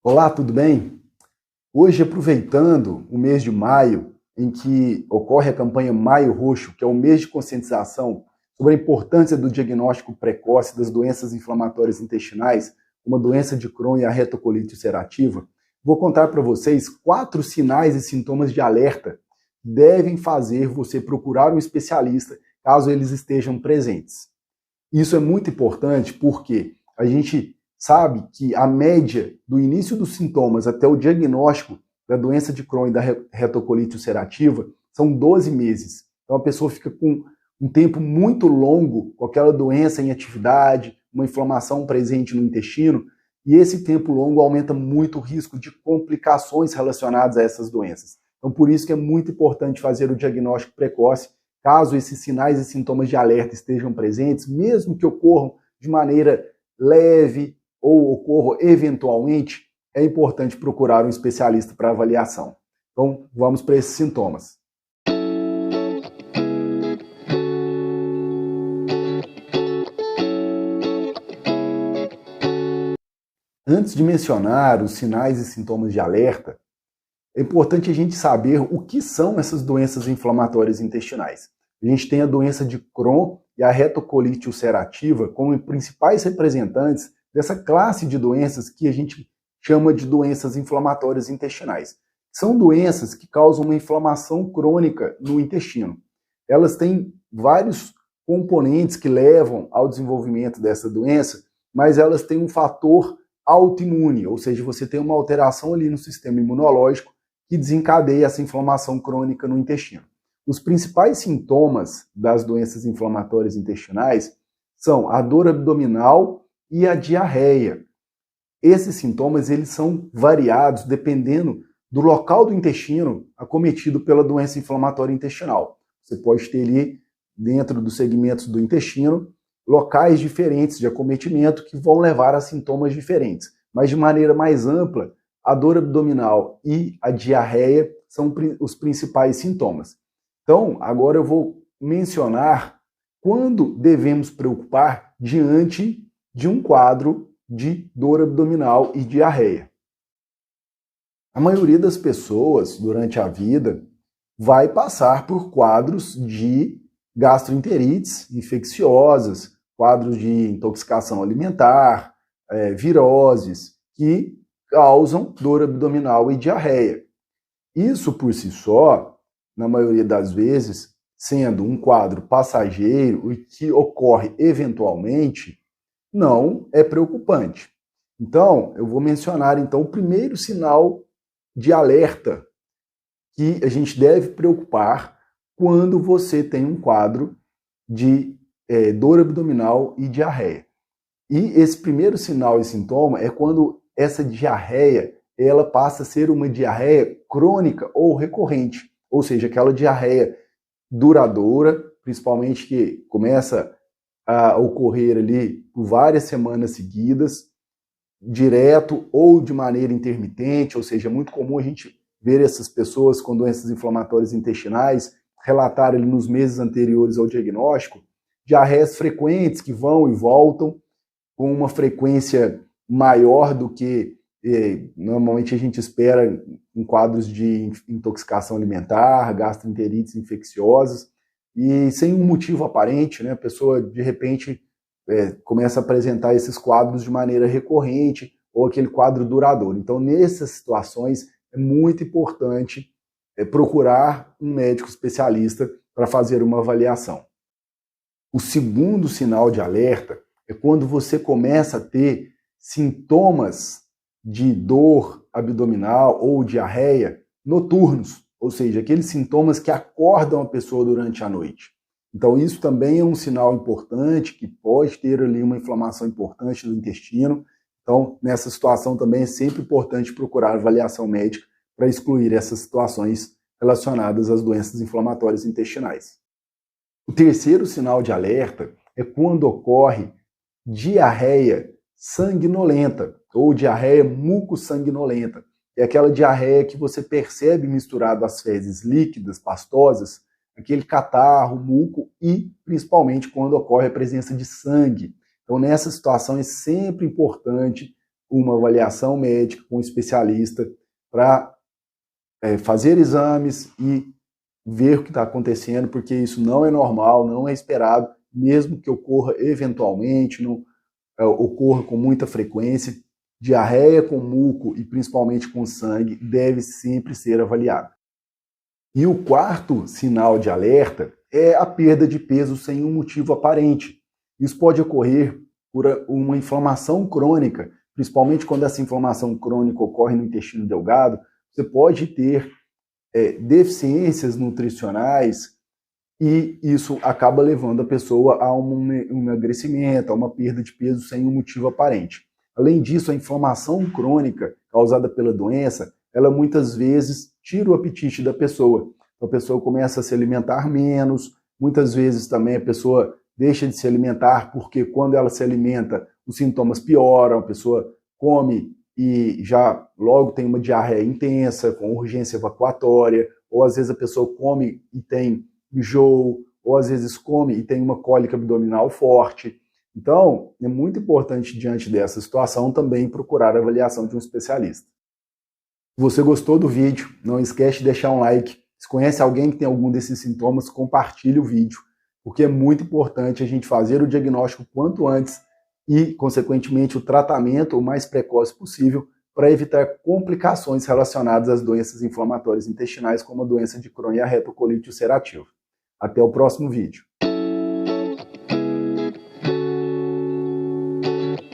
Olá, tudo bem? Hoje, aproveitando o mês de maio, em que ocorre a campanha Maio Roxo, que é o mês de conscientização sobre a importância do diagnóstico precoce das doenças inflamatórias intestinais, como a doença de Crohn e a retocolite ulcerativa, vou contar para vocês 4 sinais e sintomas de alerta que devem fazer você procurar um especialista caso eles estejam presentes. Isso é muito importante porque a gente sabe que a média do início dos sintomas até o diagnóstico da doença de Crohn e da retocolite ulcerativa são 12 meses. Então a pessoa fica com um tempo muito longo com aquela doença em atividade, uma inflamação presente no intestino, e esse tempo longo aumenta muito o risco de complicações relacionadas a essas doenças. Então por isso que é muito importante fazer o diagnóstico precoce. Caso esses sinais e sintomas de alerta estejam presentes, mesmo que ocorram de maneira leve ou ocorram eventualmente, é importante procurar um especialista para avaliação. Então, vamos para esses sintomas. Antes de mencionar os sinais e sintomas de alerta, é importante a gente saber o que são essas doenças inflamatórias intestinais. A gente tem a doença de Crohn e a retocolite ulcerativa como principais representantes dessa classe de doenças que a gente chama de doenças inflamatórias intestinais. São doenças que causam uma inflamação crônica no intestino. Elas têm vários componentes que levam ao desenvolvimento dessa doença, mas elas têm um fator autoimune, ou seja, você tem uma alteração ali no sistema imunológico que desencadeia essa inflamação crônica no intestino. Os principais sintomas das doenças inflamatórias intestinais são a dor abdominal e a diarreia. Esses sintomas eles são variados dependendo do local do intestino acometido pela doença inflamatória intestinal. Você pode ter ali, dentro dos segmentos do intestino, locais diferentes de acometimento que vão levar a sintomas diferentes. Mas de maneira mais ampla, a dor abdominal e a diarreia são os principais sintomas. Então, agora eu vou mencionar quando devemos preocupar diante de um quadro de dor abdominal e diarreia. A maioria das pessoas, durante a vida, vai passar por quadros de gastroenterites infecciosas, quadros de intoxicação alimentar, viroses, que causam dor abdominal e diarreia. Isso por si só, na maioria das vezes, sendo um quadro passageiro e que ocorre eventualmente, não é preocupante. Então, eu vou mencionar então o primeiro sinal de alerta que a gente deve preocupar quando você tem um quadro de dor abdominal e diarreia. E esse primeiro sinal e sintoma é quando essa diarreia ela passa a ser uma diarreia crônica ou recorrente, ou seja, aquela diarreia duradoura, principalmente que começa a ocorrer ali por várias semanas seguidas, direto ou de maneira intermitente, ou seja, é muito comum a gente ver essas pessoas com doenças inflamatórias intestinais relatar ali nos meses anteriores ao diagnóstico diarreias frequentes que vão e voltam com uma frequência maior do que normalmente a gente espera em quadros de intoxicação alimentar, gastroenterites infecciosas, e sem um motivo aparente, né? A pessoa de repente começa a apresentar esses quadros de maneira recorrente ou aquele quadro duradouro. Então, nessas situações, é muito importante procurar um médico especialista para fazer uma avaliação. O segundo sinal de alerta é quando você começa a ter sintomas de dor abdominal ou diarreia noturnos, ou seja, aqueles sintomas que acordam a pessoa durante a noite. Então, isso também é um sinal importante, que pode ter ali uma inflamação importante do intestino. Então, nessa situação também é sempre importante procurar avaliação médica para excluir essas situações relacionadas às doenças inflamatórias intestinais. O terceiro sinal de alerta é quando ocorre diarreia sanguinolenta ou diarreia mucossanguinolenta. É aquela diarreia que você percebe misturado às fezes líquidas, pastosas, aquele catarro, muco e principalmente quando ocorre a presença de sangue. Então, nessa situação é sempre importante uma avaliação médica com um especialista para fazer exames e ver o que está acontecendo, porque isso não é normal, não é esperado, mesmo que ocorra eventualmente, não ocorra com muita frequência. Diarreia com muco e principalmente com sangue deve sempre ser avaliada. E o quarto sinal de alerta é a perda de peso sem um motivo aparente. Isso pode ocorrer por uma inflamação crônica, principalmente quando essa inflamação crônica ocorre no intestino delgado. Você pode ter deficiências nutricionais e isso acaba levando a pessoa a um emagrecimento, a uma perda de peso sem um motivo aparente. Além disso, a inflamação crônica causada pela doença, ela muitas vezes tira o apetite da pessoa. Então, a pessoa começa a se alimentar menos, muitas vezes também a pessoa deixa de se alimentar porque quando ela se alimenta, os sintomas pioram, a pessoa come e já logo tem uma diarreia intensa, com urgência evacuatória, ou às vezes a pessoa come e tem enjoo, ou às vezes come e tem uma cólica abdominal forte. Então, é muito importante, diante dessa situação, também procurar a avaliação de um especialista. Se você gostou do vídeo, não esquece de deixar um like. Se conhece alguém que tem algum desses sintomas, compartilhe o vídeo, porque é muito importante a gente fazer o diagnóstico quanto antes e, consequentemente, o tratamento o mais precoce possível para evitar complicações relacionadas às doenças inflamatórias intestinais, como a doença de Crohn e a retocolite ulcerativa. Até o próximo vídeo.